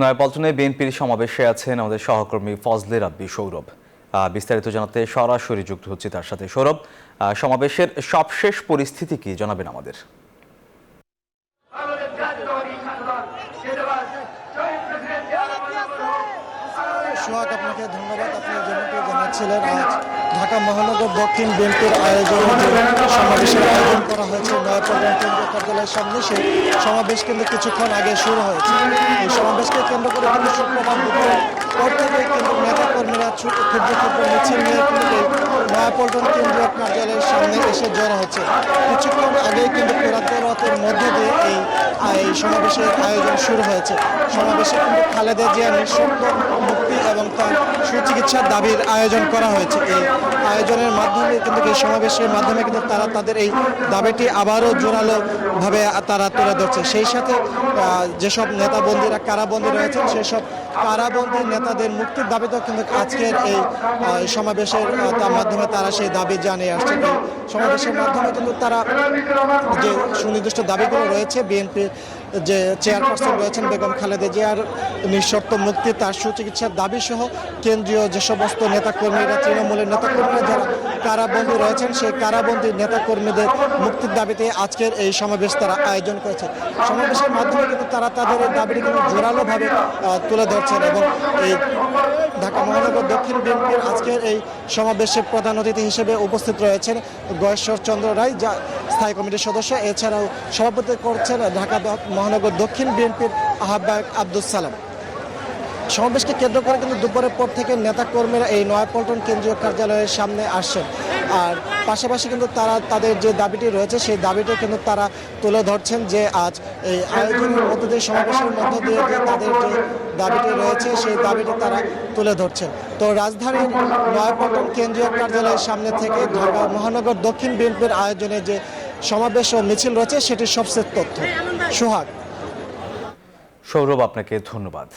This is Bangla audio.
নয়াপল্টনে বিএনপির সমাবেশে আছেন আমাদের সহকর্মী ফজলে রাব্বি সৌরভ। বিস্তারিত জানাতে সরাসরি যুক্ত হচ্ছে তার সাথে। সৌরভ, সমাবেশের সবশেষ পরিস্থিতি কি জানাবেন আমাদের? সোহাগ, আপনাকে ধন্যবাদ। আপনি যেমনটি জানাচ্ছিলেন, আজ ঢাকা মহানগর দক্ষিণ বিএনপির আয়োজনে যে সমাবেশের আয়োজন করা হয়েছে নয়াপল্টন কেন্দ্রীয় কার্যালয়ের সামনে, সেই সমাবেশ কিন্তু কিছুক্ষণ আগে শুরু হয়েছে। এই সমাবেশকে কেন্দ্র করে কিন্তু শুক্রবার দুপুরের পর থেকে কিন্তু নেতাকর্মীরা ক্ষুদ্র ক্ষুদ্র মিছিল নিয়ে কিন্তু এই নয়াপল্টন কেন্দ্রীয় কার্যালয়ের সামনে এসে জড়ো হচ্ছে। কিছুক্ষণ আগেই কিন্তু রাতের মধ্য দিয়ে এই সমাবেশের আয়োজন শুরু হয়েছে। সমাবেশে কিন্তু খালেদা জিয়ার নিঃশর্ত মুক্তি এবং তার সুচিকিৎসার দাবির আয়োজন করা হয়েছে। এই আয়োজনের মাধ্যমে কিন্তু এই সমাবেশের মাধ্যমে কিন্তু তারা তাদের এই দাবিটি আবারও জোরালোভাবে তারা তুলে ধরছে। সেই সাথে যেসব নেতাবন্দীরা কারাবন্দী রয়েছেন, সেসব কারাবন্দী নেতাদের মুক্তির দাবিতেও কিন্তু আজকের এই সমাবেশের মাধ্যমে তারা সেই দাবি জানিয়ে আসছেন। এই সমাবেশের মাধ্যমে কিন্তু তারা যে সুনির্দিষ্ট দাবিগুলো রয়েছে, বিএনপির যে চেয়ারপারসন রয়েছেন বেগম খালেদা জিয়ার নিঃশর্ত মুক্তি, তার সুচিকিৎসার দাবি সহ কেন্দ্রীয় যে সমস্ত নেতাকর্মীরা, তৃণমূলের নেতাকর্মীরা যারা কারাবন্দী রয়েছেন, সেই কারাবন্দী নেতাকর্মীদের মুক্তির দাবিতে আজকের এই সমাবেশ তারা আয়োজন করেছে। সমাবেশের মাধ্যমে কিন্তু তারা তাদের এই দাবিটি কিন্তু জোরালোভাবে তুলে ধরছেন এবং এই ঢাকা মহানগর দক্ষিণ বিএনপির আজকের এই সমাবেশে প্রধান অতিথি হিসেবে উপস্থিত রয়েছেন গয়েশ্বর চন্দ্র রায়, যা স্থায়ী কমিটির সদস্য। এছাড়াও সভাপতি করছেন ঢাকা মহানগর দক্ষিণ বিএনপির আহ্বায়ক আব্দুস সালাম। সমাবেশকে কেন্দ্র করে কিন্তু দুপুরের পর থেকে নেতাকর্মীরা এই নয়াপল্টন কেন্দ্রীয় কার্যালয়ের সামনে আসছেন। আর পাশাপাশি কিন্তু তারা তাদের যে দাবিটি রয়েছে, সেই দাবিটি কিন্তু তারা তুলে ধরছেন যে আজ এই আয়োজনের মধ্য দিয়ে, সমাবেশের মধ্য দিয়ে যে তাদের যে দাবিটি রয়েছে, সেই দাবিটি তারা তুলে ধরছেন। তো রাজধানীর নয়াপল্টন কেন্দ্রীয় কার্যালয়ের সামনে থেকে ঢাকা মহানগর দক্ষিণ বিএনপির আয়োজনে যে সমাবেশ ও মিছিল রয়েছে, সেটির সবশেষ তথ্য। সোহাগ। সৌরভ, আপনাকে ধন্যবাদ।